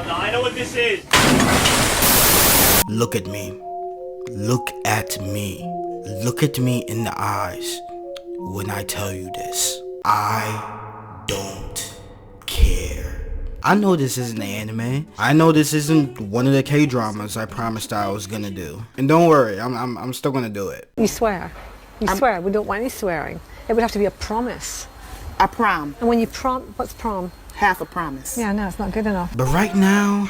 I know what this is. Look at me. Look at me. Look at me in the eyes when I tell you this. I don't care. I know this isn't anime. I know this isn't one of the K-dramas I promised I was gonna do. And don't worry, I'm still gonna do it. You swear. You swear. We don't want any swearing. It would have to be a promise. A prom. And when you what's prom? Half a promise. Yeah, no, it's not good enough. But right now,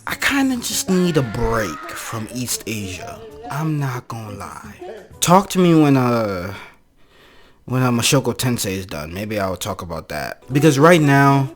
I kinda just need a break from East Asia. I'm not gonna lie. Talk to me when Mashoko Tensei is done. Maybe I'll talk about that. Because right now,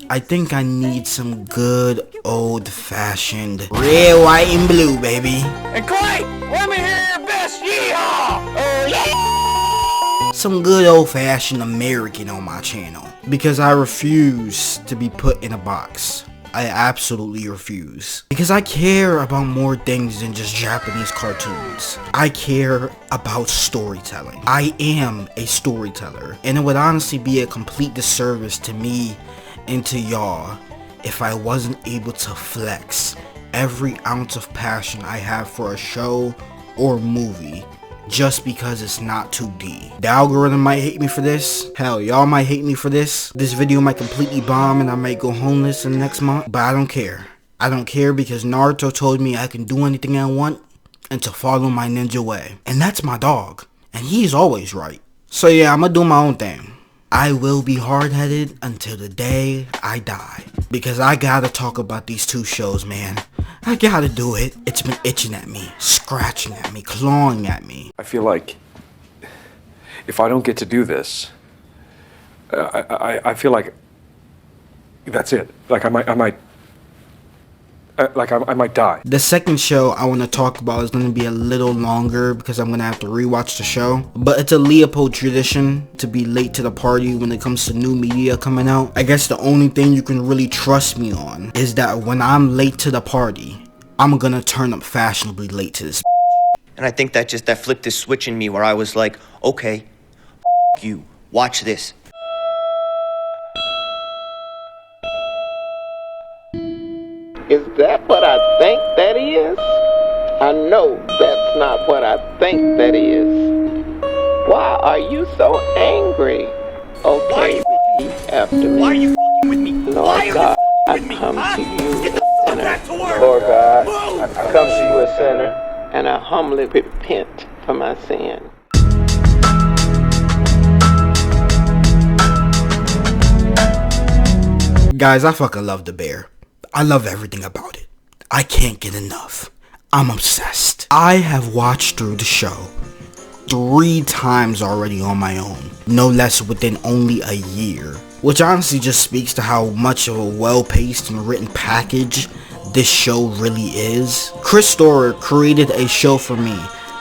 I think I need some good old-fashioned red, white, and blue, baby. And Clay, let me hear your best yeehaw! Oh yeah! Some good old-fashioned American on my channel. Because I refuse to be put in a box. I absolutely refuse. Because I care about more things than just Japanese cartoons. I care about storytelling. I am a storyteller. And it would honestly be a complete disservice to me and to y'all if I wasn't able to flex every ounce of passion I have for a show or movie just because it's not 2D. The algorithm might hate me for this. Hell, y'all might hate me for this. This video might completely bomb and I might go homeless in the next month. But I don't care. I don't care because Naruto told me I can do anything I want and to follow my ninja way. And that's my dog. And he's always right. So yeah, I'm gonna do my own thing. I will be hard-headed until the day I die. Because I gotta talk about these two shows, man. I gotta do it. It's been itching at me, scratching at me, clawing at me. I feel like if I don't get to do this, I feel like that's it. Like I might die. The second show I want to talk about is going to be a little longer because I'm going to have to rewatch the show. But it's a Leopold tradition to be late to the party when it comes to new media coming out. I guess the only thing you can really trust me on is that when I'm late to the party, I'm going to turn up fashionably late to this. And I think that flipped this switch in me where I was like, okay, you, watch this. Is that what I think that is? I know that's not what I think that is. Why are you so angry? Okay, after me. Why are you f***ing with me? Lord God, I come to you, sinner. Lord God, I come to you a sinner, and I humbly repent for my sin. Guys, I fucking love The Bear. I love everything about it. I can't get enough. I'm obsessed. I have watched through the show 3 times already on my own, no less within only a year, which honestly just speaks to how much of a well-paced and written package this show really is. Chris Storer created a show for me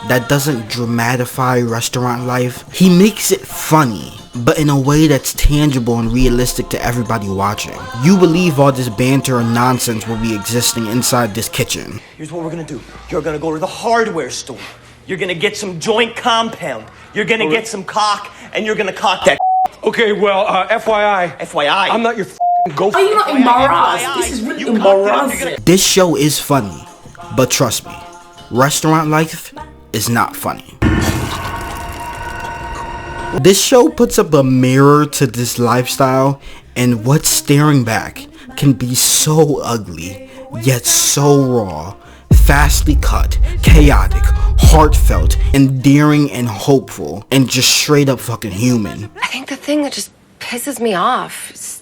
that doesn't dramatify restaurant life. He makes it funny, but in a way that's tangible and realistic to everybody watching. You believe all this banter and nonsense will be existing inside this kitchen. Here's what we're gonna do. You're gonna go to the hardware store. You're gonna get some joint compound. You're gonna get some cock, and you're gonna cock that. Okay, well, FYI. FYI. I'm not your f***ing gopher. Are you not embarrassed? This is really embarrassing. This show is funny, but trust me, restaurant life is not funny. This show puts up a mirror to this lifestyle, and what's staring back can be so ugly, yet so raw, fastly cut, chaotic, heartfelt, endearing and hopeful, and just straight up fucking human. I think the thing that just pisses me off is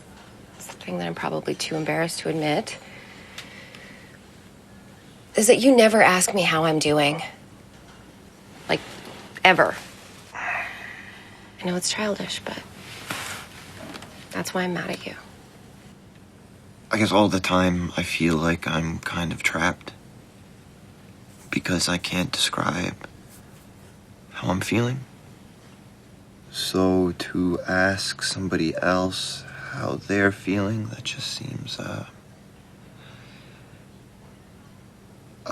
something that I'm probably too embarrassed to admit, is that you never ask me how I'm doing. Like, ever. I know it's childish, but that's why I'm mad at you. I guess all the time I feel like I'm kind of trapped. Because I can't describe how I'm feeling. So to ask somebody else how they're feeling, that just seems, I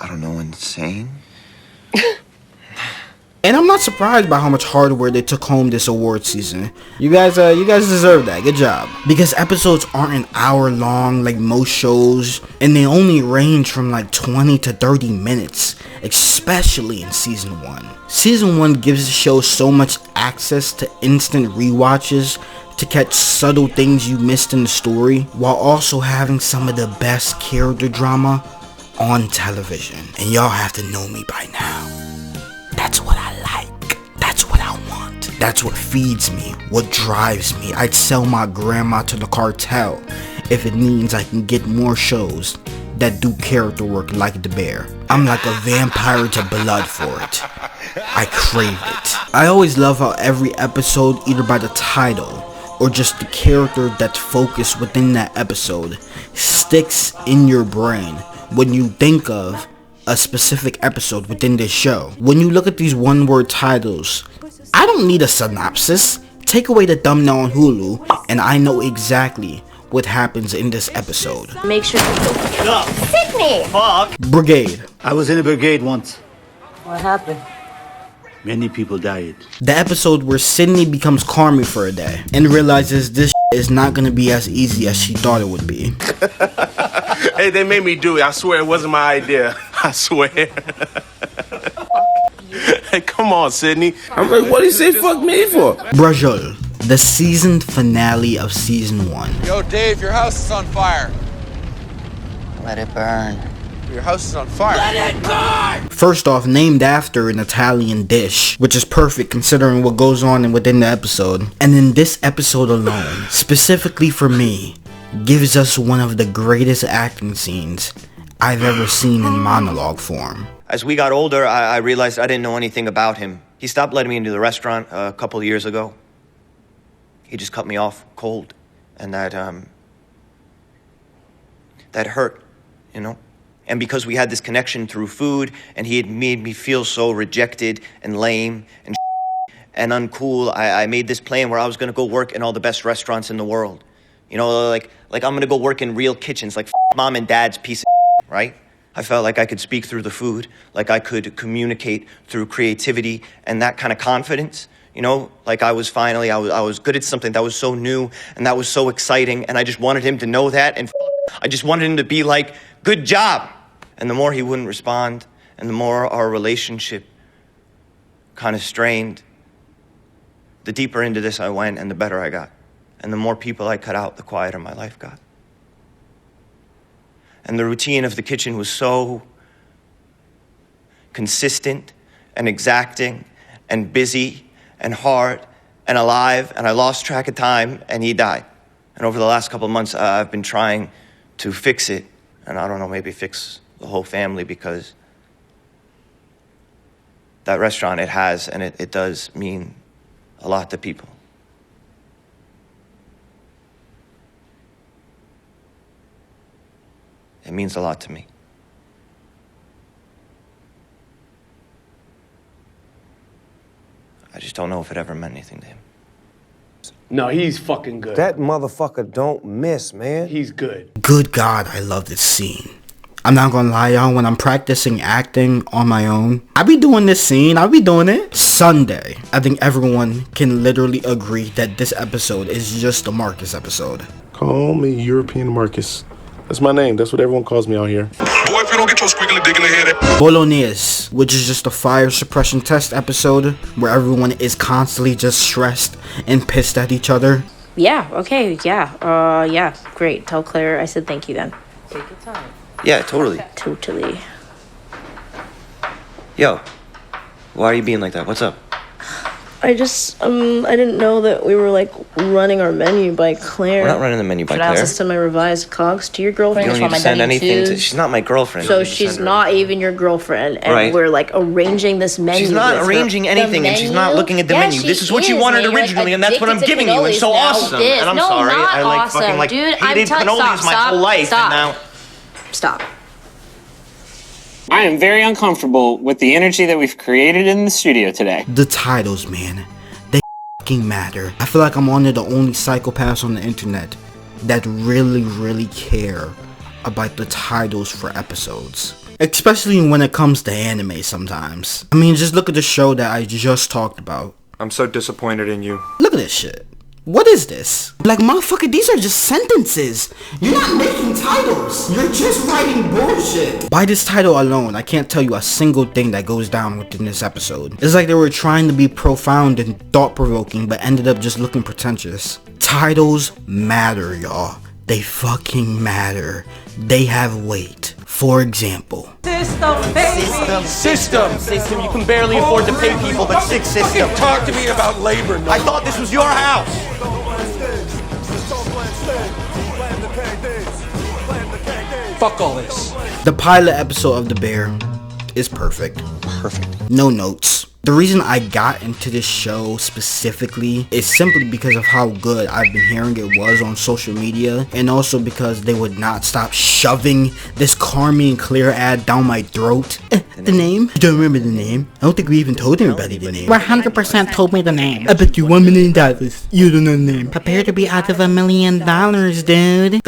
don't know, insane? And I'm not surprised by how much hardware they took home this award season. You guys deserve that. Good job. Because episodes aren't an hour long like most shows, and they only range from like 20 to 30 minutes, especially in season 1. Season 1 gives the show so much access to instant rewatches to catch subtle things you missed in the story, while also having some of the best character drama on television. And y'all have to know me by now. That's what I like. That's what I want. That's what feeds me, what drives me. I'd sell my grandma to the cartel if it means I can get more shows that do character work like The Bear. I'm like a vampire to blood for it. I crave it. I always love how every episode, either by the title or just the character that's focused within that episode, sticks in your brain when you think of a specific episode within this show. When you look at these one-word titles, I don't need a synopsis. Take away the thumbnail on Hulu and I know exactly what happens in this episode. Make sure you go. Sydney! Fuck! Brigade. I was in a brigade once. What happened? Many people died. The episode where Sydney becomes Carmy for a day and realizes this is not gonna be as easy as she thought it would be. Hey, they made me do it. I swear it wasn't my idea. I swear. Hey, come on, Sydney. I'm like, what do you say fuck me for? Brajol, the season finale of season 1. Yo, Dave, your house is on fire. Let it burn. Your house is on fire. Let it burn! First off, named after an Italian dish, which is perfect considering what goes on within the episode. And in this episode alone, specifically for me, gives us one of the greatest acting scenes I've ever seen in monologue form. As we got older, I realized I didn't know anything about him. He stopped letting me into the restaurant a couple of years ago. He just cut me off cold. And that hurt, you know? And because we had this connection through food, and he had made me feel so rejected and lame and uncool, I made this plan where I was gonna go work in all the best restaurants in the world. You know, like I'm gonna go work in real kitchens, like mom and dad's piece of right? I felt like I could speak through the food, like I could communicate through creativity and that kind of confidence. You know, like I was good at something that was so new and that was so exciting, and I just wanted him to know that, and I just wanted him to be like, good job. And the more he wouldn't respond, and the more our relationship kind of strained, the deeper into this I went and the better I got. And the more people I cut out, the quieter my life got. And the routine of the kitchen was so consistent and exacting and busy and hard and alive, and I lost track of time, and he died. And over the last couple of months, I've been trying to fix it, and I don't know, maybe fix the whole family, because that restaurant, it has, and it does mean a lot to people. It means a lot to me. I just don't know if it ever meant anything to him. No, he's fucking good. That motherfucker don't miss, man. He's good. Good God, I love this scene. I'm not gonna lie, y'all, when I'm practicing acting on my own, I be doing this scene, I be doing it. Sunday, I think everyone can literally agree that this episode is just a Marcus episode. Call me European Marcus. That's my name, that's what everyone calls me out here. Boy, if you don't get your squiggly dick in the head. Bolognese, which is just a fire suppression test episode where everyone is constantly just stressed and pissed at each other. Yeah, okay, yeah. Yeah, great. Tell Claire I said thank you then. Take your time. Yeah, totally. Totally. Yo, why are you being like that? What's up? I just, I didn't know that we were, like, running our menu by Claire. We're not running the menu by Should Claire. I also send my revised cogs to your girlfriend? You don't need to send anything to... She's not my girlfriend. So she's not even your girlfriend, and we're, like, arranging this menu. She's not arranging anything, and she's not looking at the menu. This is what you wanted originally, and that's what I'm giving you, and so awesome. And I'm sorry. I like fucking, like, hated cannolis my whole life, and now... Stop. I am very uncomfortable with the energy that we've created in the studio today. The titles, man, they fucking matter. I feel like I'm one of the only psychopaths on the internet that really care about the titles for episodes. Especially when it comes to anime sometimes. I mean, just look at the show that I just talked about. I'm so disappointed in you. Look at this shit. What is this? Like, motherfucker, these are just sentences. You're not making titles. You're just writing bullshit. By this title alone, I can't tell you a single thing that goes down within this episode. It's like they were trying to be profound and thought-provoking, but ended up just looking pretentious. Titles matter, y'all. They fucking matter. They have weight. For example, System, baby. System. You can barely afford to pay people, but system. Talk to me about labor. I thought this was your house. Fuck all this. the pilot episode of The Bear is perfect. No notes. The reason I got into this show specifically is simply because of how good I've been hearing it was on social media, and also because they would not stop shoving this Carmy Claire ad down my throat. The name? You don't remember the name? I don't think we even told anybody the name. 100% told me the name. I bet you $1 million. You don't know the name. Prepare to be out of $1 million, dude.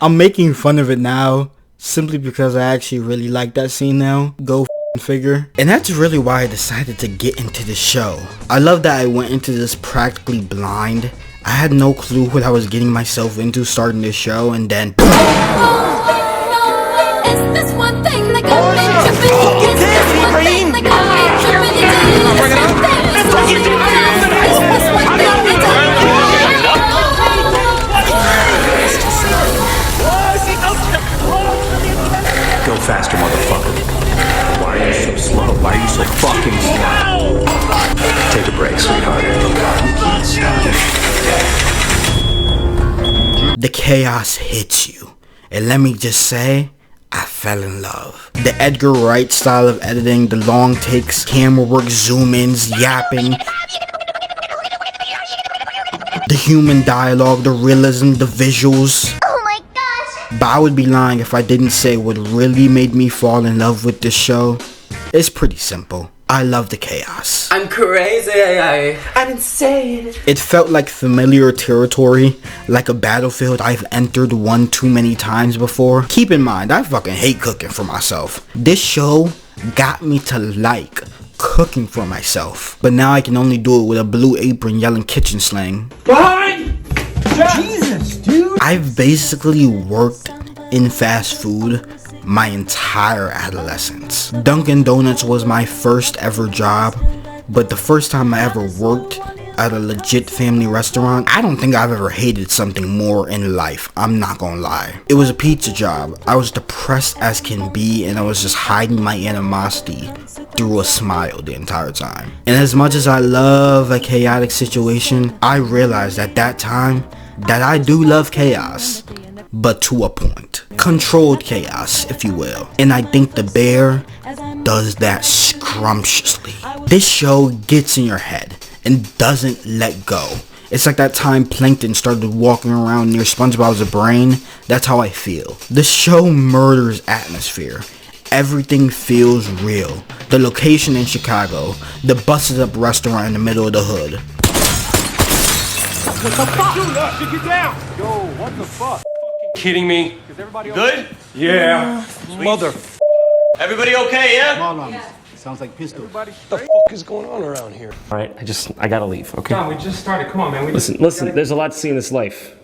I'm making fun of it now, simply because I actually really like that scene now. Go figure. And that's really why I decided to get into this show. I love that I went into this practically blind. I had no clue what I was getting myself into starting this show, and then Go faster, motherfucker. Why are you so slow? Why are you so fucking slow? Take a break, sweetheart. the chaos hits you. And let me just say, I fell in love. The Edgar Wright style of editing, the long takes, camera work, zoom-ins, yapping, the human dialogue, the realism, the visuals. But I would be lying if I didn't say what really made me fall in love with this show. It's pretty simple. I love the chaos. I'm crazy. I'm insane. It felt like familiar territory, like a battlefield I've entered one too many times before. Keep in mind, I fucking hate cooking for myself. This show got me to like cooking for myself. But now I can only do it with a blue apron yelling kitchen slang. Behind! Jesus, dude. I've basically worked in fast food my entire adolescence. Dunkin' Donuts was my first ever job, but the first time I ever worked at a legit family restaurant, I don't think I've ever hated something more in life. I'm not gonna lie. It was a pizza job. I was depressed as can be, and I was just hiding my animosity through a smile the entire time. And as much as I love a chaotic situation, I realized at that time that I do love chaos, but to a point. Controlled chaos, if you will. And I think The Bear does that scrumptiously. This show gets in your head and doesn't let go. It's like that time Plankton started walking around near SpongeBob's brain. That's how I feel. The show murders atmosphere. Everything feels real. The location in Chicago, the busted up restaurant in the middle of the hood. What the fuck? Dude, get down! Yo, what the fuck? Kidding me? Good? Yeah. Mother. Everybody okay, yeah? Yeah. Sounds like pistol. What the fuck is going on around here? All right, I gotta leave, okay? John, we just started. Come on, man. Listen, there's a lot to see in this life.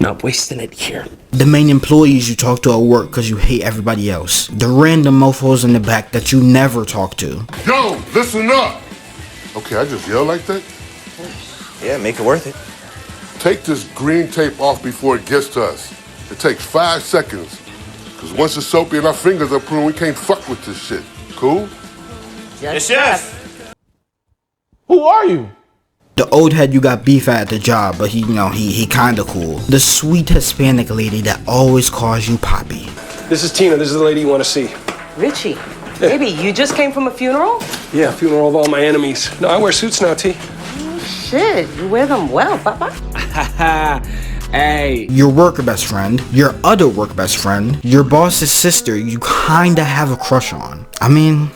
Not wasting it here. The main employees you talk to at work because you hate everybody else. The random mofos in the back that you never talk to. Yo, listen up! Okay, I just yell like that? Yeah, make it worth it. Take this green tape off before it gets to us. It takes 5 seconds. Because once it's soapy and our fingers are pruned, we can't fuck with this shit. Cool? Yes, chef. Who are you? The old head you got beef at the job, but he kinda cool. The sweet Hispanic lady that always calls you Poppy. This is Tina. This is the lady you want to see. Richie, baby, you just came from a funeral? Yeah, funeral of all my enemies. No, I wear suits now, T. Shit, you wear them well, Papa. Hey. Your work best friend, your other work best friend, your boss's sister you kinda have a crush on. I mean,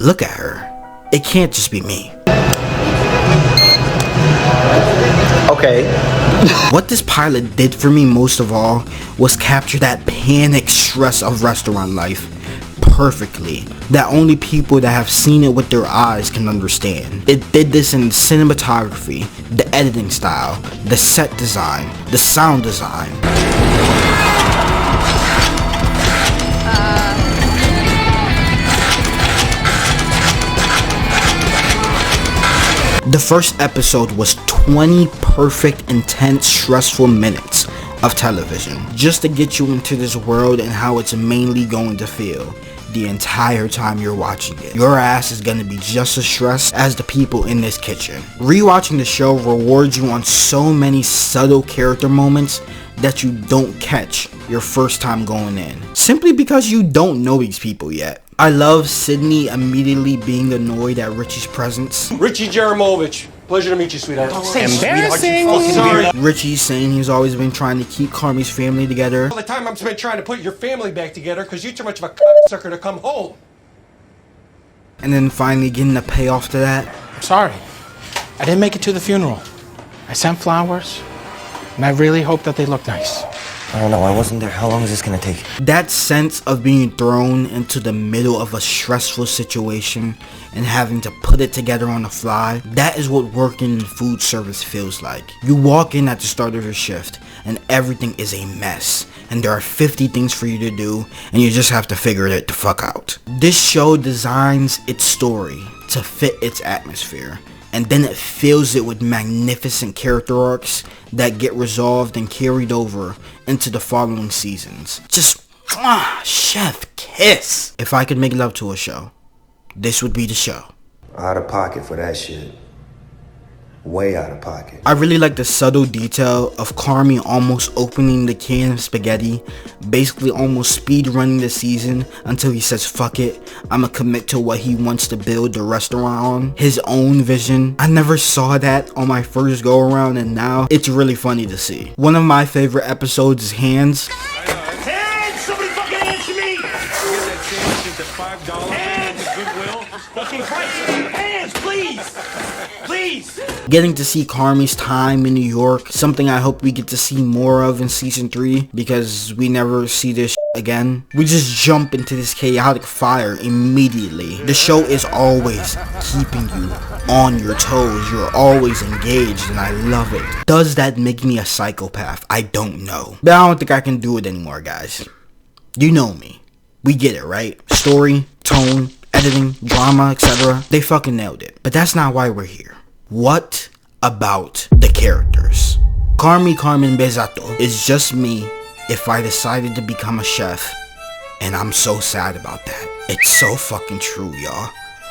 look at her. It can't just be me. Okay. What this pilot did for me most of all was capture that panic stress of restaurant life perfectly, that only people that have seen it with their eyes can understand. It did this in cinematography, the editing style, the set design, the sound design. The first episode was 20 perfect, intense, stressful minutes of television, just to get you into this world and how it's mainly going to feel the entire time you're watching it. Your ass is gonna be just as stressed as the people in this kitchen. Rewatching the show rewards you on so many subtle character moments that you don't catch your first time going in, simply because you don't know these people yet. I love Sydney immediately being annoyed at Richie's presence. Richie Jaramovich. Pleasure to meet you, sweetheart. Don't say Embarrassing. Sorry. Richie saying he's always been trying to keep Carmy's family together. All the time I'm spent trying to put your family back together because you're too much of a cocksucker to come home. And then finally getting a payoff to that. I'm sorry. I didn't make it to the funeral. I sent flowers, and I really hope that they look nice. I don't know, I wasn't there. How long is this gonna take? That sense of being thrown into the middle of a stressful situation and having to put it together on the fly, that is what working in food service feels like. You walk in at the start of your shift and everything is a mess, and there are 50 things for you to do and you just have to figure it the fuck out. This show designs its story to fit its atmosphere, and then it fills it with magnificent character arcs that get resolved and carried over into the following seasons. Just, chef kiss. If I could make love to a show, this would be the show. Out of pocket for that shit. Way out of pocket. I really like the subtle detail of Carmy almost opening the can of spaghetti, basically almost speed running the season until he says fuck it, I'ma commit to what he wants to build the restaurant on, his own vision. I never saw that on my first go around, and now it's really funny to see. One of my favorite episodes is Hands. Hands! Somebody fucking answer me! Get that sandwich at the $5 hands! Goodwill. Fucking Christ! Hands, please! Please! Getting to see Carmy's time in New York, something I hope we get to see more of in season 3, because we never see this again. We just jump into this chaotic fire immediately. The show is always keeping you on your toes. You're always engaged, and I love it. Does that make me a psychopath? I don't know. But I don't think I can do it anymore, guys. You know me. We get it, right? Story, tone, editing, drama, etc. They fucking nailed it. But that's not why we're here. What about the characters? Carmy Berzatto is just me if I decided to become a chef, and I'm so sad about that. It's so fucking true, y'all.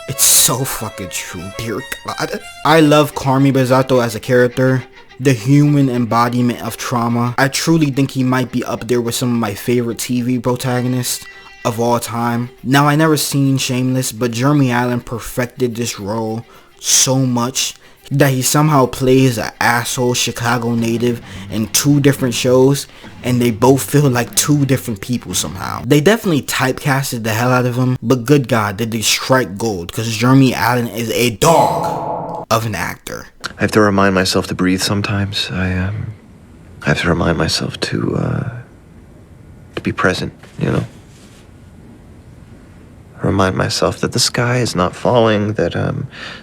It's so fucking true, dear God. I love Carmy Berzatto as a character, the human embodiment of trauma. I truly think he might be up there with some of my favorite TV protagonists of all time. Now, I never seen Shameless, but Jeremy Allen perfected this role so much that he somehow plays an asshole Chicago native in 2 different shows, and they both feel like 2 different people somehow. They definitely typecasted the hell out of him, but good God, did they strike gold, because Jeremy Allen is a dog of an actor. I have to remind myself to breathe sometimes. I have to remind myself to be present, you know? Remind myself that the sky is not falling, that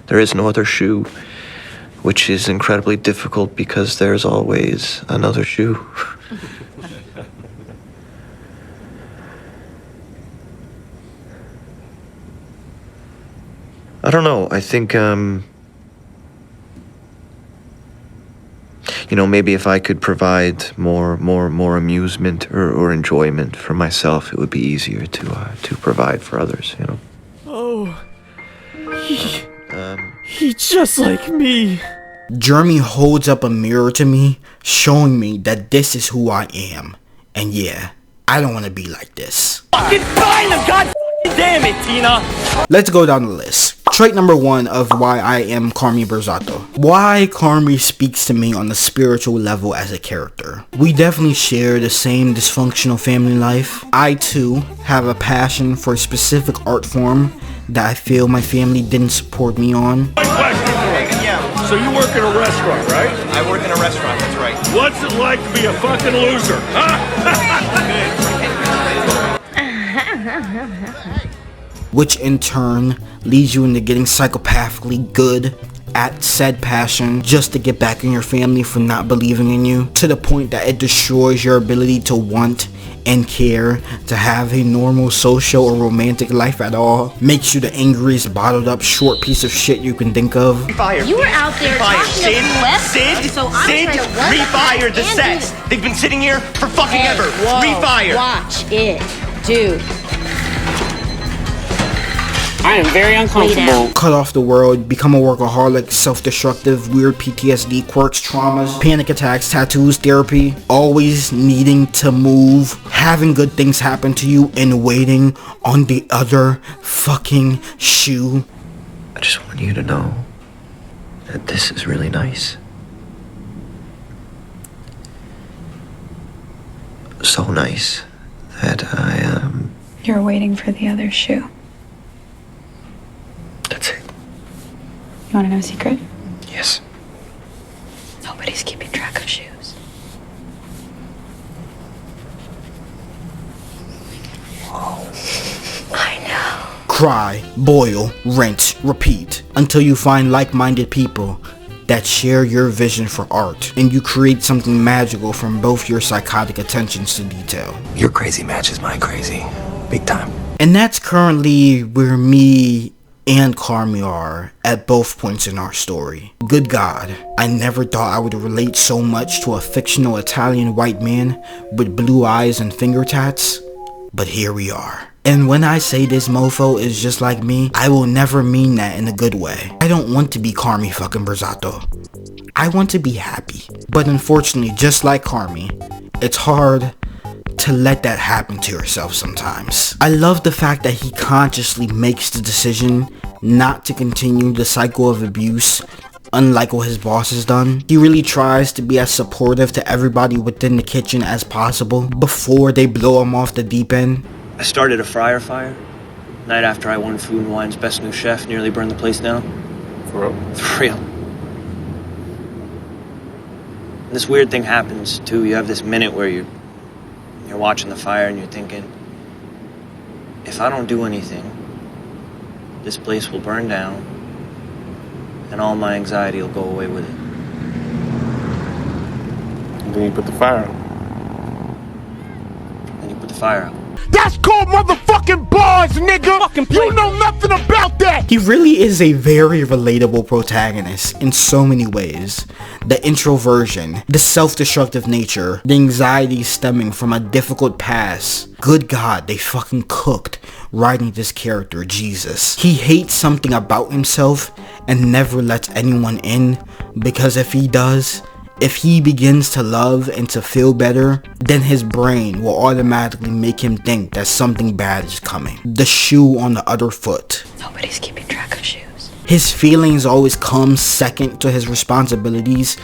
there is no other shoe, which is incredibly difficult because there's always another shoe. I don't know. I think, you know, maybe if I could provide more amusement or enjoyment for myself, it would be easier to provide for others, you know. Oh, he just like me. Jeremy holds up a mirror to me, showing me that this is who I am. And yeah, I don't want to be like this. Fucking find him, god damn it, Tina. Let's go down the list. Trait number 1 of why I am Carmy Berzatto. Why Carmy speaks to me on the spiritual level as a character. We definitely share the same dysfunctional family life. I too have a passion for a specific art form that I feel my family didn't support me on. So you work in a restaurant, right? I work in a restaurant, that's right. What's it like to be a fucking loser, huh? Which in turn leads you into getting psychopathically good at said passion just to get back in your family for not believing in you, to the point that it destroys your ability to want and care to have a normal social or romantic life at all. Makes you the angriest bottled up short piece of shit you can think of. Refired. You were out there talking to whoever, Sid, so I'm trying to work refired the and sets. They've been sitting here for fucking ever. Whoa, Refired. watch it, dude. I am very uncomfortable. Cut off the world, become a workaholic, self-destructive, weird PTSD, quirks, traumas, panic attacks, tattoos, therapy, always needing to move, having good things happen to you, and waiting on the other fucking shoe. I just want you to know that this is really nice. So nice that You're waiting for the other shoe. That's it. You want to know a secret? Yes. Nobody's keeping track of shoes. I know. Cry, boil, rinse, repeat, until you find like-minded people that share your vision for art, and you create something magical from both your psychotic attentions to detail. Your crazy matches my crazy. Big time. And that's currently where me and Carmy are at both points in our story. Good God, I never thought I would relate so much to a fictional Italian white man with blue eyes and finger tats, but here we are. And when I say this mofo is just like me, I will never mean that in a good way. I don't want to be Carmy fucking Berzatto. I want to be happy. But unfortunately, just like Carmy, it's hard to let that happen to yourself sometimes. I love the fact that he consciously makes the decision not to continue the cycle of abuse, unlike what his boss has done. He really tries to be as supportive to everybody within the kitchen as possible before they blow him off the deep end. I started a fryer fire. Night after I won Food and Wine's Best New Chef, nearly burned the place down. For real? For real. This weird thing happens too. You have this minute where you're watching the fire and you're thinking, if I don't do anything, this place will burn down and all my anxiety will go away with it. And then you put the fire out. Then you put the fire out. That's called motherfucking bars, nigga! You know nothing about that! He really is a very relatable protagonist in so many ways. The introversion, the self-destructive nature, the anxiety stemming from a difficult past. Good God, they fucking cooked writing this character, Jesus. He hates something about himself and never lets anyone in, because if he does, if he begins to love and to feel better, then his brain will automatically make him think that something bad is coming. The shoe on the other foot. Nobody's keeping track of shoes. His feelings always come second to his responsibilities,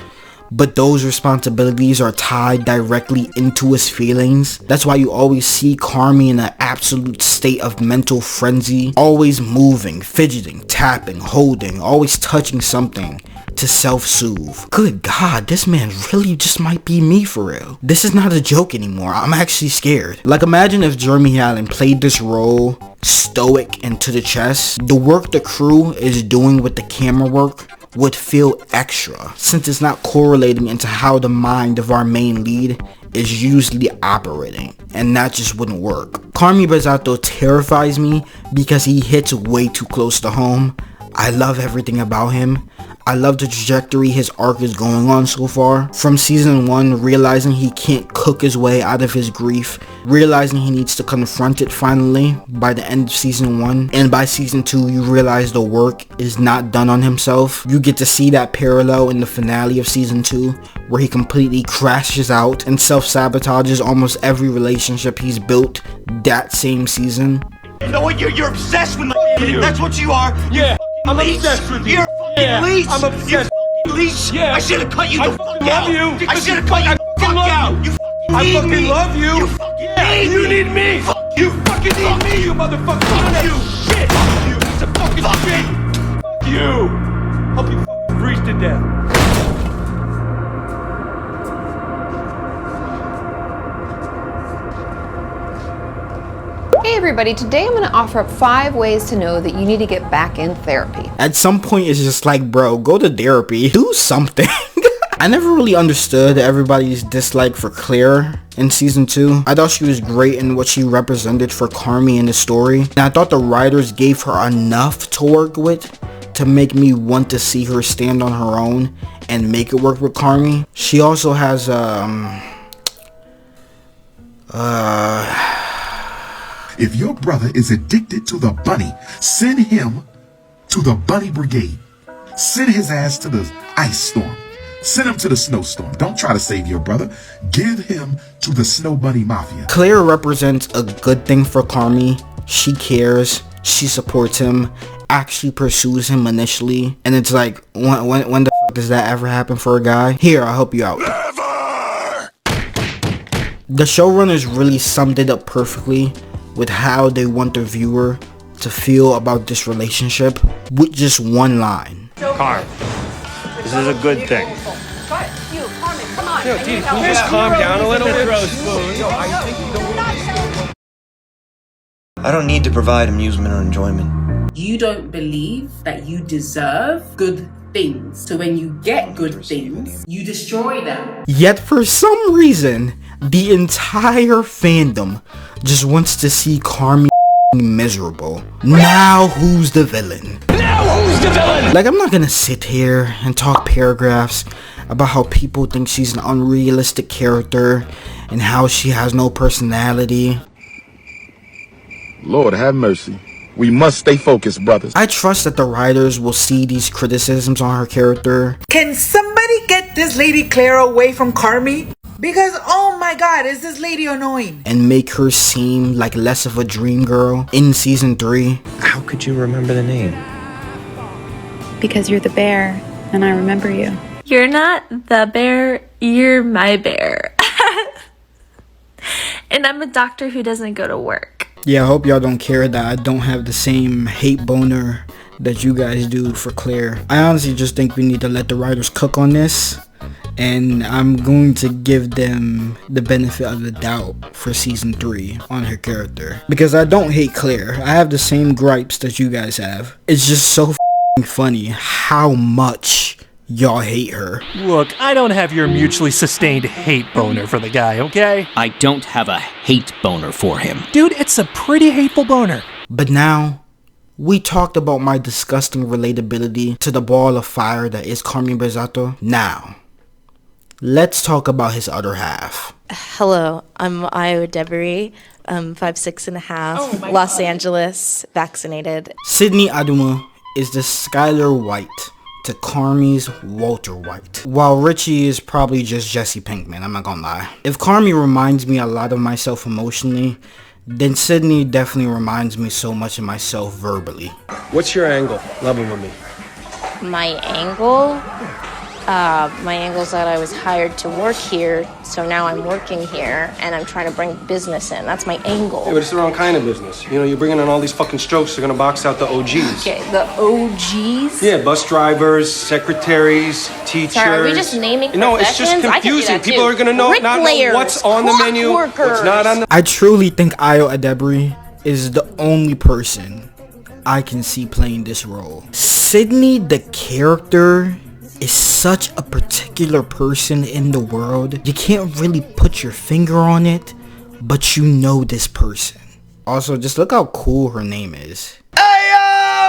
but those responsibilities are tied directly into his feelings. That's why you always see Carmy in an absolute state of mental frenzy, always moving, fidgeting, tapping, holding, always touching something to self-soothe. Good God, this man really just might be me for real. This is not a joke anymore. I'm actually scared. Like, imagine if Jeremy Allen played this role stoic and to the chest. The work the crew is doing with the camera work would feel extra, since it's not correlating into how the mind of our main lead is usually operating, and that just wouldn't work. Carmy Berzatto terrifies me because he hits way too close to home. I love everything about him. I love the trajectory his arc is going on so far. From season 1, realizing he can't cook his way out of his grief, realizing he needs to confront it finally by the end of season 1, and by season 2 you realize the work is not done on himself. You get to see that parallel in the finale of season 2, where he completely crashes out and self-sabotages almost every relationship he's built that same season. You know what? You're obsessed with my shit. That's what you are. Yeah, I'm obsessed with you. You're a fucking leech. I'm obsessed. You leech. Yeah. I should have cut you the fuck out. Love you. I should have cut you the fuck out. You I fucking me. love you. You fucking yeah, you need me. You fucking need me, you motherfucker. Fuck you. Shit. Fuck you. Piece of fucking shit. Fuck you. Hope you fucking freeze to death. Hey everybody, today I'm going to offer up 5 ways to know that you need to get back in therapy. At some point it's just like, bro, go to therapy. Do something. I never really understood everybody's dislike for Claire in season 2. I thought she was great in what she represented for Carmy in the story. And I thought the writers gave her enough to work with to make me want to see her stand on her own and make it work with Carmy. She also has if your brother is addicted to the bunny, send him to the bunny brigade. Send his ass to the ice storm. Send him to the snowstorm. Don't try to save your brother. Give him to the snow bunny mafia. Claire represents a good thing for Carmy. She cares. She supports him. Actually pursues him initially. And it's like, when the fuck does that ever happen for a guy? Here, I'll help you out. Never! The showrunners really summed it up perfectly with how they want the viewer to feel about this relationship with just one line. Carm, this is a good thing. Yo, dude, can you just calm down a little bit? I don't need to provide amusement or enjoyment. You don't believe that you deserve good things. So when you get good things, you destroy them. Yet for some reason, the entire fandom just wants to see Carmy miserable. Now who's the villain? Now who's the villain? Like, I'm not gonna sit here and talk paragraphs about how people think she's an unrealistic character and how she has no personality. Lord have mercy. We must stay focused, brothers. I trust that the writers will see these criticisms on her character. Can somebody get this lady Claire away from Carmy? Because, oh my god, is this lady annoying? And make her seem like less of a dream girl in season 3. How could you remember the name? Because you're the bear, and I remember you. You're not the bear, you're my bear. And I'm a doctor who doesn't go to work. Yeah, I hope y'all don't care that I don't have the same hate boner that you guys do for Claire. I honestly just think we need to let the writers cook on this. And I'm going to give them the benefit of the doubt for season 3 on her character. Because I don't hate Claire. I have the same gripes that you guys have. It's just so funny how much y'all hate her. Look, I don't have your mutually sustained hate boner for the guy, okay? I don't have a hate boner for him. Dude, it's a pretty hateful boner. But now, we talked about my disgusting relatability to the ball of fire that is Carmy Berzatto. Now, let's talk about his other half. Hello, I'm Io Debris. I'm 5'6.5", Los Angeles, vaccinated. Sydney Aduma is the Skylar White to Carmy's Walter White. While Richie is probably just Jesse Pinkman, I'm not gonna lie. If Carmy reminds me a lot of myself emotionally, then Sydney definitely reminds me so much of myself verbally. What's your angle? Level with me. My angle? My angle's that I was hired to work here, so now I'm working here, and I'm trying to bring business in. That's my angle. Yeah, but it's the wrong kind of business. You know, you're bringing in all these fucking strokes. They're gonna box out the OGs. Okay, the OGs? Yeah, bus drivers, secretaries, teachers. Sorry, are we just naming No, it's just professions? I can do confusing. that People too. are gonna not know what's on the menu, what's not on the... I truly think Io Debris is the only person I can see playing this role. Sydney, the character, is such a particular person in the world. You can't really put your finger on it, but you know this person. Also, just look how cool her name is.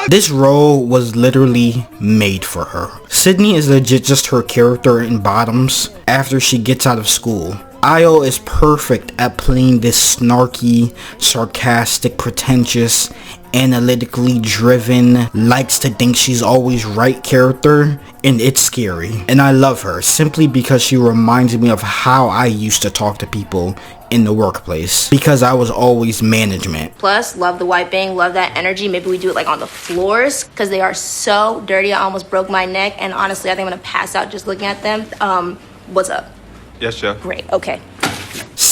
This role was literally made for her. Sydney is legit just her character in Bottoms after she gets out of school. Io is perfect at playing this snarky, sarcastic, pretentious, analytically driven, likes to think she's always right character, and it's scary. And I love her simply because she reminds me of how I used to talk to people in the workplace, because I was always management. Plus, love the wiping, love that energy. Maybe we do it like on the floors, because they are so dirty. I almost broke my neck, and honestly, I think I'm gonna pass out just looking at them. What's up? Yes, Chef. Great, okay.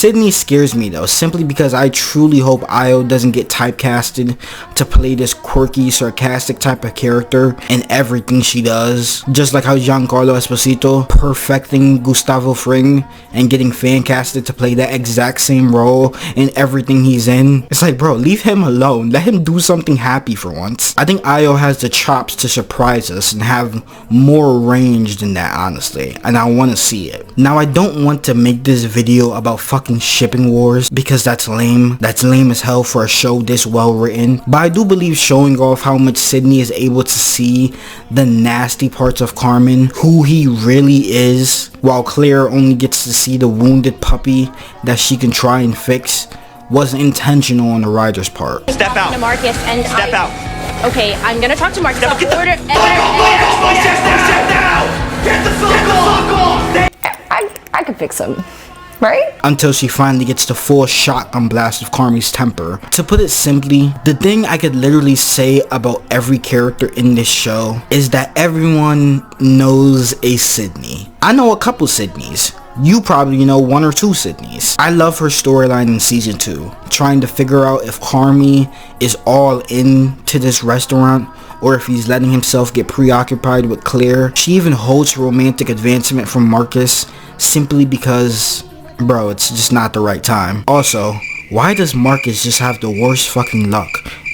Sydney scares me though, simply because I truly hope Io doesn't get typecasted to play this quirky, sarcastic type of character in everything she does. Just like how Giancarlo Esposito perfecting Gustavo Fring and getting fan casted to play that exact same role in everything he's in. It's like, bro, leave him alone. Let him do something happy for once. I think Io has the chops to surprise us and have more range than that, honestly, and I want to see it. Now, I don't want to make this video about fucking shipping wars because that's lame. That's lame as hell for a show this well written, but I do believe showing off how much Sydney is able to see the nasty parts of Carmen, who he really is, while Claire only gets to see the wounded puppy that she can try and fix, was intentional on the writer's part. Step out. To Marcus and Step out. Okay, I'm gonna talk to Marcus. Get the order. I could fix him, right? Until she finally gets the full shotgun blast of Carmy's temper. To put it simply, the thing I could literally say about every character in this show is that everyone knows a Sydney. I know a couple Sydneys. You probably know one or two Sydneys. I love her storyline in season 2, trying to figure out if Carmy is all into this restaurant or if he's letting himself get preoccupied with Claire. She even holds romantic advancement from Marcus simply because, bro, it's just not the right time. Also, why does Marcus just have the worst fucking luck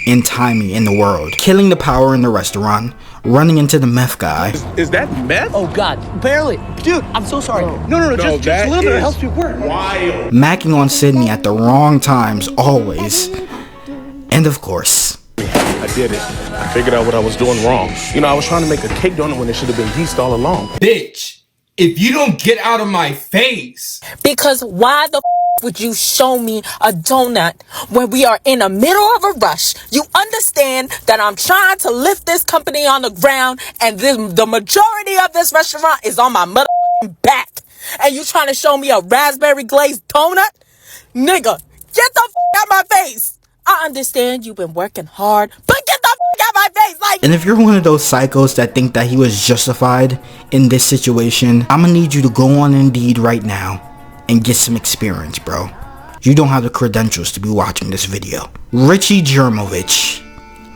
and timing in the world? Killing the power in the restaurant, running into the meth guy. Is that meth? Oh God, barely. Dude, I'm so sorry. No, just a little bit. It helps me work. Wild. Macking on Sydney at the wrong times, always. And of course, I did it. I figured out what I was doing wrong. You know, I was trying to make a cake donut when it should have been yeast all along. Bitch, if you don't get out of my face. Because why the would you show me a donut when we are in the middle of a rush? You understand that I'm trying to lift this company on the ground and the majority of this restaurant is on my motherfucking back. And you trying to show me a raspberry glazed donut? Nigga, get the out my face. I understand you've been working hard, but get the out my face. Like. And if you're one of those psychos that think that he was justified in this situation, I'm gonna need you to go on Indeed right now and get some experience, bro. You don't have the credentials to be watching this video. Richie Germovich,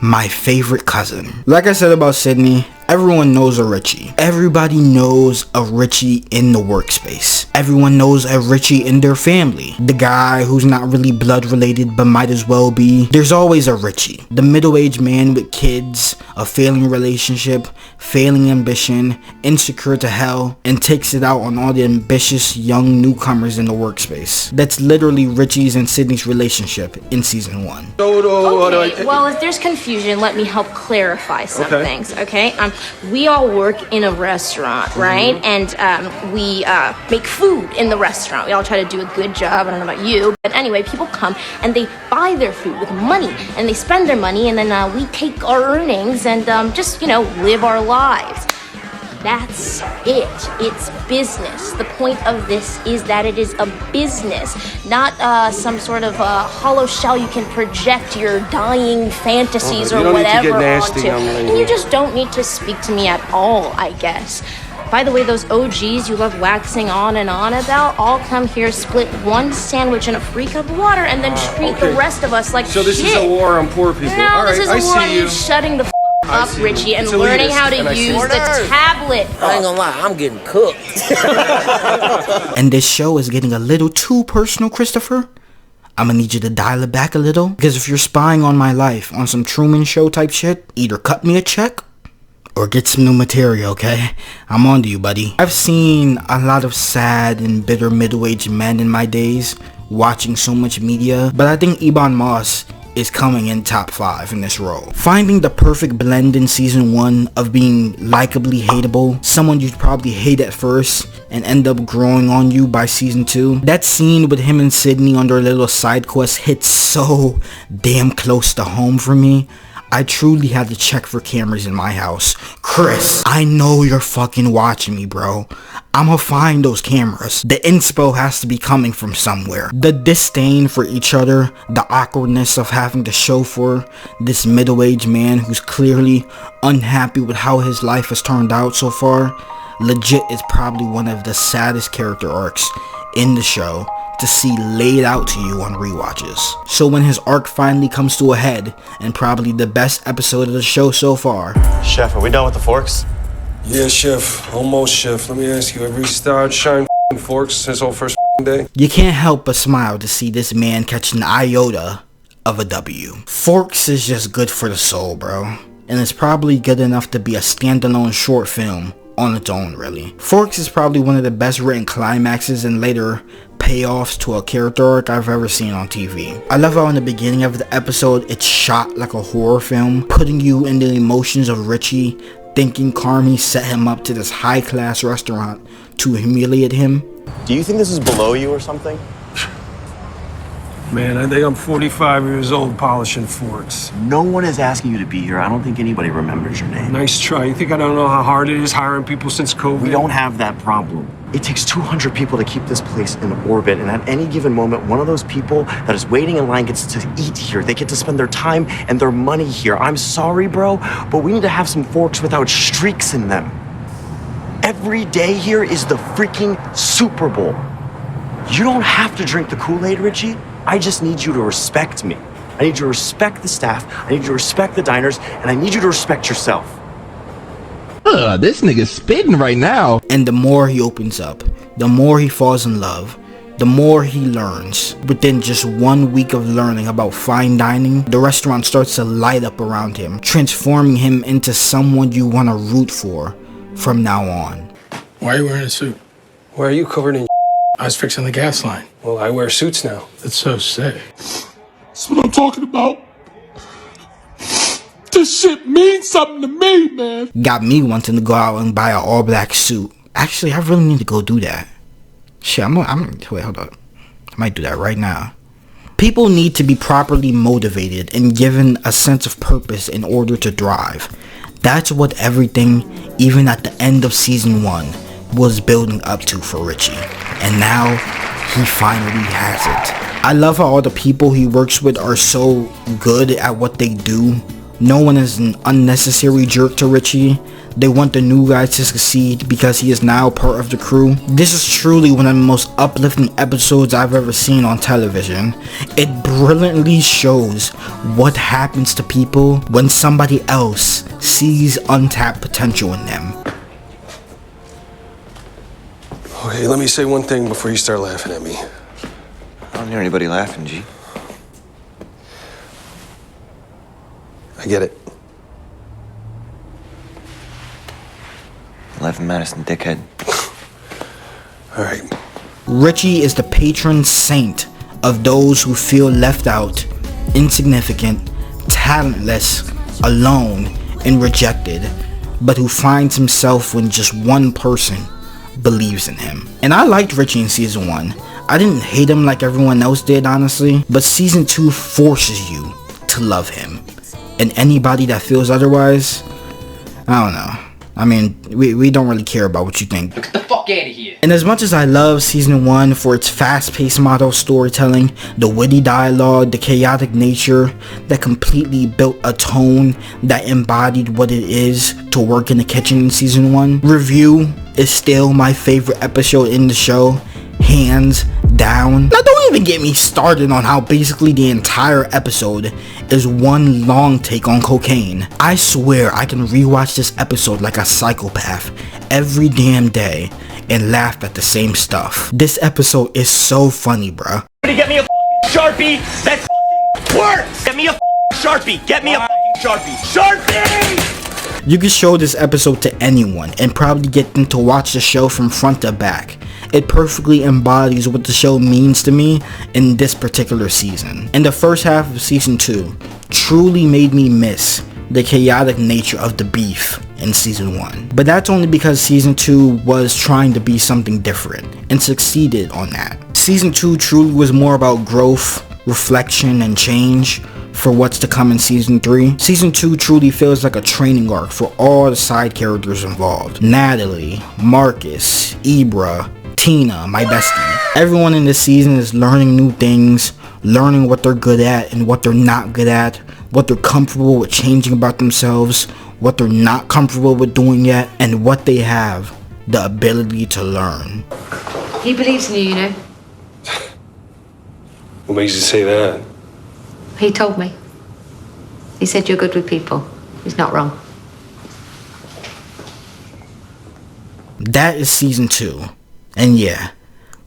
my favorite cousin. Like I said about Sydney, everyone knows a Richie. Everybody knows a Richie in the workspace. Everyone knows a Richie in their family. The guy who's not really blood related but might as well be. There's always a Richie. The middle-aged man with kids, a failing relationship, failing ambition, insecure to hell, and takes it out on all the ambitious young newcomers in the workspace. That's literally Richie's and Sydney's relationship in season 1. Okay, well, if there's confusion, let me help clarify some things, okay? We all work in a restaurant, right? And we make food in the restaurant. We all try to do a good job. I don't know about you. But anyway, people come and they buy their food with money. And they spend their money. And then we take our earnings and just, you know, live our lives. That's it. It's business. The point of this is that it is a business, not some sort of hollow shell you can project your dying fantasies or whatever onto. And you just don't need to speak to me at all, I guess. By the way, those OGs you love waxing on and on about all come here, split one sandwich in a free cup of water, and then treat the rest of us like shit. So this is a war on poor people. No, all this right, is a war on you shutting the up, Richie, and learning how to use the tablet. I ain't gonna lie, I'm getting cooked. And this show is getting a little too personal, Christopher. I'm gonna need you to dial it back a little, because if you're spying on my life on some Truman Show type shit, either cut me a check or get some new material, okay? I'm on to you, buddy. I've seen a lot of sad and bitter middle-aged men in my days watching so much media, but I think Ebon Moss is coming in top 5 in this role. Finding the perfect blend in season 1 of being likably hateable, someone you'd probably hate at first and end up growing on you by season 2. That scene with him and Sydney on their little side quest hits so damn close to home for me. I truly had to check for cameras in my house. Chris, I know you're fucking watching me, bro. I'ma find those cameras. The inspo has to be coming from somewhere. The disdain for each other, the awkwardness of having to show for this middle-aged man who's clearly unhappy with how his life has turned out so far, legit is probably one of the saddest character arcs in the show to see laid out to you on rewatches. So when his arc finally comes to a head, and probably the best episode of the show so far. Chef, are we done with the forks? Yeah, Chef. Almost, Chef. Let me ask you, have you started shining forks since our first day? You can't help but smile to see this man catch an iota of a W. Forks is just good for the soul, bro. And it's probably good enough to be a standalone short film on its own, really. Forks is probably one of the best written climaxes and later payoffs to a character arc I've ever seen on TV. I love how in the beginning of the episode it's shot like a horror film, putting you in the emotions of Richie, thinking Carmy set him up to this high-class restaurant to humiliate him. Do you think this is below you or something? Man, I think I'm 45 years old polishing forks. No one is asking you to be here. I don't think anybody remembers your name. Nice try. You think I don't know how hard it is hiring people since COVID? We don't have that problem. It takes 200 people to keep this place in orbit, and at any given moment, one of those people that is waiting in line gets to eat here. They get to spend their time and their money here. I'm sorry, bro, but we need to have some forks without streaks in them. Every day here is the freaking Super Bowl. You don't have to drink the Kool-Aid, Richie. I just need you to respect me. I need you to respect the staff, I need you to respect the diners, and I need you to respect yourself. This nigga's spitting right now. And the more he opens up, the more he falls in love, the more he learns. Within just 1 week of learning about fine dining, the restaurant starts to light up around him, transforming him into someone you want to root for from now on. Why are you wearing a suit? Why are you covered in I was fixing the gas line. Well, I wear suits now. That's so sick. That's what I'm talking about. This shit means something to me, man. Got me wanting to go out and buy an all-black suit. Actually, I really need to go do that. Shit, wait, hold up. I might do that right now. People need to be properly motivated and given a sense of purpose in order to thrive. That's what everything, even at the end of season 1, was building up to for Richie. And now, he finally has it. I love how all the people he works with are so good at what they do. No one is an unnecessary jerk to Richie. They want the new guy to succeed because he is now part of the crew. This is truly one of the most uplifting episodes I've ever seen on television. It brilliantly shows what happens to people when somebody else sees untapped potential in them. Okay, let me say one thing before you start laughing at me. I don't hear anybody laughing, G. I get it. 11 Madison, dickhead. All right. Richie is the patron saint of those who feel left out, insignificant, talentless, alone, and rejected, but who finds himself when just one person believes in him. And I liked Richie in season 1. I didn't hate him like everyone else did, honestly, but season 2 forces you to love him. And anybody that feels otherwise, I don't know. I mean, we don't really care about what you think. Get the fuck out of here. And as much as I love season 1 for its fast-paced model storytelling, the witty dialogue, the chaotic nature that completely built a tone that embodied what it is to work in the kitchen in season 1, Review is still my favorite episode in the show, hands down. Now don't even get me started on how basically the entire episode is one long take on cocaine. I swear I can rewatch this episode like a psychopath every damn day and laugh at the same stuff. This episode is so funny, bruh. Get me a Sharpie that works! Get me a Sharpie! Get me a Sharpie! Sharpie! You can show this episode to anyone and probably get them to watch the show from front to back. It perfectly embodies what the show means to me in this particular season. And the first half of season 2 truly made me miss the chaotic nature of the beef in season 1. But that's only because season 2 was trying to be something different and succeeded on that. Season 2 truly was more about growth, reflection, and change for what's to come in season 3. Season 2 truly feels like a training arc for all the side characters involved. Natalie, Marcus, Ibra, Tina, my bestie. Everyone in this season is learning new things, learning what they're good at and what they're not good at, what they're comfortable with changing about themselves, what they're not comfortable with doing yet, and what they have the ability to learn. He believes in you, you know. What makes you say that? He told me. He said you're good with people. He's not wrong. That is season 2. And yeah,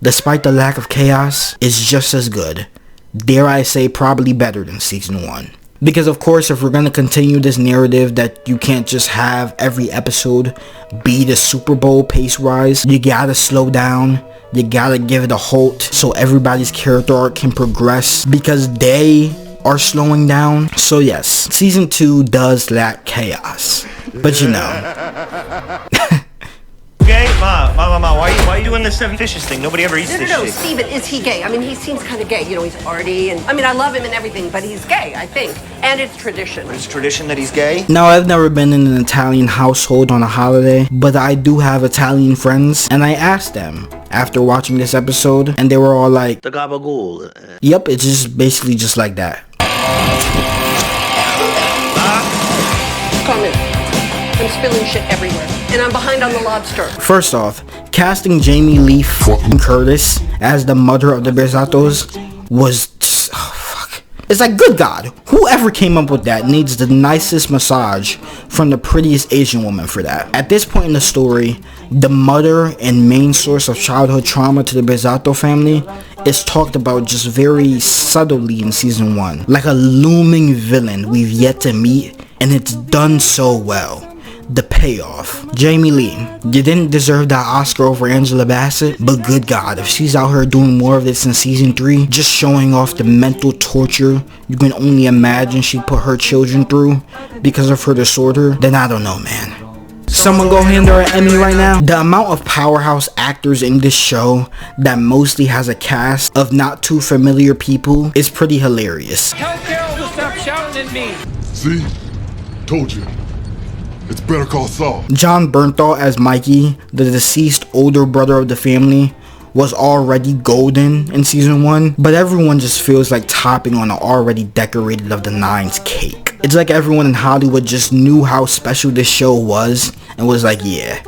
despite the lack of chaos, it's just as good. Dare I say probably better than season 1. Because of course, if we're going to continue this narrative that you can't just have every episode be the Super Bowl pace-wise, you gotta slow down, you gotta give it a halt so everybody's character arc can progress because they are slowing down. So yes, season 2 does lack chaos, but you know. Gay? Ma, why are you doing this seven fishes thing? Nobody ever eats this No, shit. Steven, is he gay? I mean, he seems kind of gay. You know, he's arty, and I mean, I love him and everything, but he's gay, I think. And it's tradition. It's tradition that he's gay? Now, I've never been in an Italian household on a holiday, but I do have Italian friends, and I asked them after watching this episode, and they were all like, The gabagool. yep, it's just basically just like that. Carmen, I'm spilling shit everywhere, and I'm behind on the lobster. First off, casting Jamie Lee fucking Curtis as the mother of the Berzattos was just, oh fuck. It's like, good God, whoever came up with that needs the nicest massage from the prettiest Asian woman for that. At this point in the story, the mother and main source of childhood trauma to the Berzatto family is talked about just very subtly in season 1. Like a looming villain we've yet to meet, and it's done so well. The payoff. Jamie Lee, you didn't deserve that Oscar over Angela Bassett, but good God, if she's out here doing more of this in season 3, just showing off the mental torture you can only imagine she put her children through because of her disorder, then I don't know, man. Someone go hand her an Emmy right now. The amount of powerhouse actors in this show that mostly has a cast of not too familiar people is pretty hilarious. Tell Carol to stop shouting at me. See? Told you. It's Better Call Saul. John Bernthal as Mikey, the deceased older brother of the family, was already golden in season 1, but everyone just feels like topping on an already decorated of the nines cake. It's like everyone in Hollywood just knew how special this show was and was like, yeah,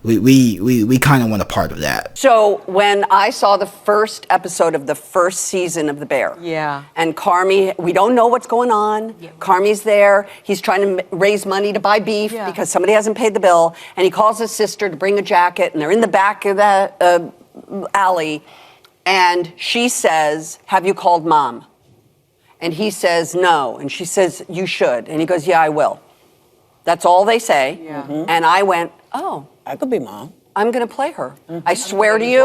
we kind of want a part of that. So when I saw the first episode of the first season of The Bear, and Carmy, we don't know what's going on. Carmy's there. He's trying to raise money to buy beef because somebody hasn't paid the bill, and he calls his sister to bring a jacket, and they're in the back of the alley, and she says, "Have you called Mom?" And he says, "No," and she says, "You should," and he goes, "Yeah, I will." That's all they say, and I went, "Oh, I could be Mom. I'm going to play her. I swear to you,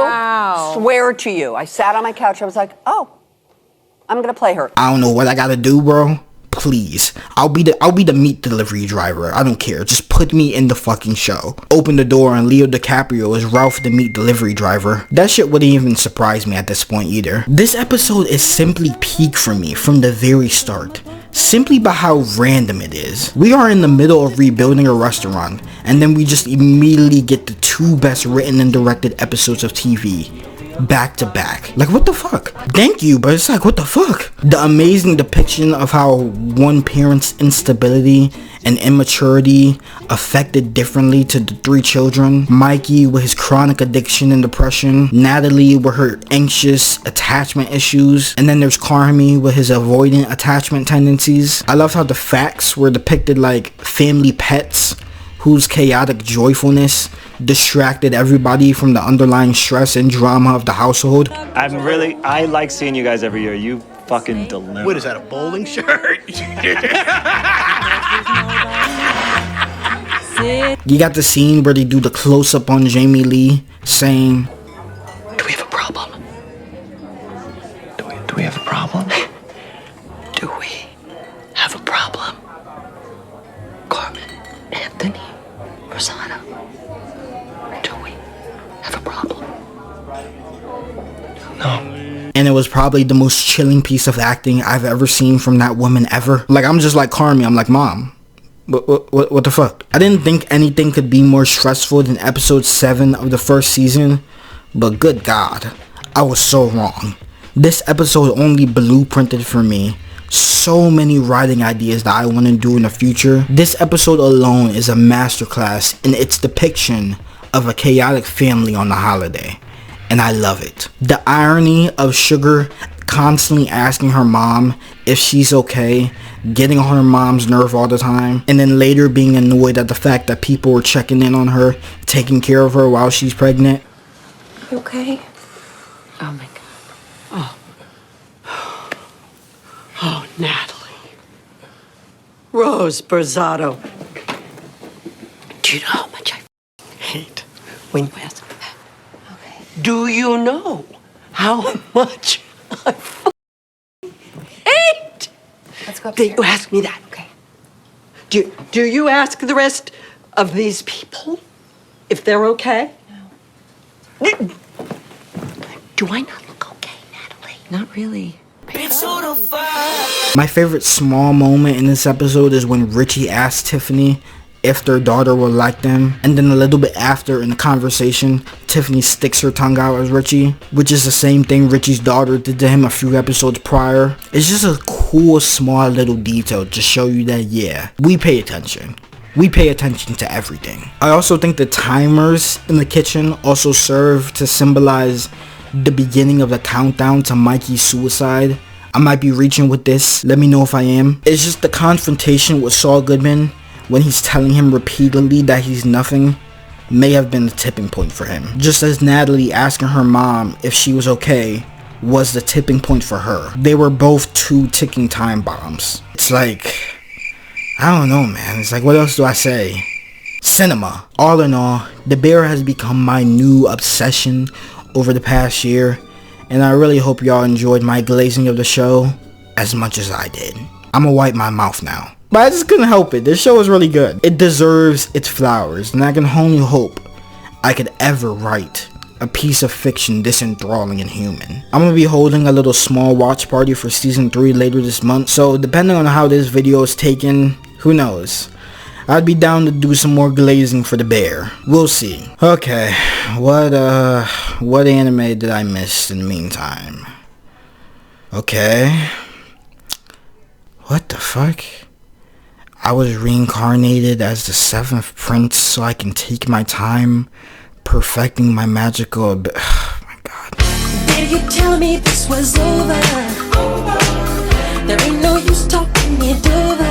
swear to you." I sat on my couch. I was like, "Oh, I'm going to play her." I don't know what I gotta do, bro. Please, I'll be the meat delivery driver. I don't care. Just put me in the fucking show. Open the door and Leo DiCaprio is Ralph the meat delivery driver. That shit wouldn't even surprise me at this point either. This episode is simply peak for me from the very start. Simply by how random it is. We are in the middle of rebuilding a restaurant, and then we just immediately get the 2 best written and directed episodes of TV. Back to back. Like, what the fuck? Thank you, but it's like, what the fuck? The amazing depiction of how one parent's instability and immaturity affected differently to the 3 children. Mikey with his chronic addiction and depression. Natalie with her anxious attachment issues. And then there's Carmy with his avoidant attachment tendencies. I love how the facts were depicted like family pets whose chaotic joyfulness distracted everybody from the underlying stress and drama of the household. I like seeing you guys every year. You fucking deliver. What is that, a bowling shirt? You got the scene where they do the close-up on Jamie Lee saying, Do we have a problem? Do we have a problem? Do we have a problem? Carmen, Anthony, Berzatto. Do we have a problem? No. And it was probably the most chilling piece of acting I've ever seen from that woman ever. Like, I'm just like Carmy. I'm like, Mom, what the fuck? I didn't think anything could be more stressful than episode 7 of the first season, but good God, I was so wrong. This episode only blueprinted for me so many writing ideas that I want to do in the future. This episode alone is a masterclass in its depiction of a chaotic family on the holiday, and I love it. The irony of Sugar constantly asking her mom if she's okay, getting on her mom's nerve all the time, and then later being annoyed at the fact that people were checking in on her, taking care of her while she's pregnant. You okay? Oh my God. Oh, Natalie. Rose Berzatto. Do you know how much I hate when you ask me that? Okay. Do you know how much I hate Let's go that you ask me that? Okay. Do you ask the rest of these people if they're okay? No. Do I not look okay, Natalie? Not really. My favorite small moment in this episode is when Richie asked Tiffany if their daughter would like them, and then a little bit after in the conversation, Tiffany sticks her tongue out at Richie, which is the same thing Richie's daughter did to him a few episodes prior. It's just a cool small little detail to show you that, yeah, we pay attention. We pay attention to everything. I also think the timers in the kitchen also serve to symbolize the beginning of the countdown to Mikey's suicide. I might be reaching with this, let me know if I am. It's just the confrontation with Saul Goodman when he's telling him repeatedly that he's nothing may have been the tipping point for him. Just as Natalie asking her mom if she was okay was the tipping point for her. They were both 2 ticking time bombs. It's like, I don't know, man. It's like, what else do I say? Cinema. All in all, The Bear has become my new obsession over the past year, and I really hope y'all enjoyed my glazing of the show as much as I did. I'ma wipe my mouth now. But I just couldn't help it. This show is really good. It deserves its flowers, and I can only hope I could ever write a piece of fiction this enthralling and human. I'm gonna be holding a little small watch party for season 3 later this month, so depending on how this video is taken, who knows. I'd be down to do some more glazing for The Bear. We'll see. Okay, what anime did I miss in the meantime? Okay. What the fuck? I was reincarnated as the 7th prince so I can take my time perfecting my magical oh my God. Did you tell me this was over? There ain't no use talking it over.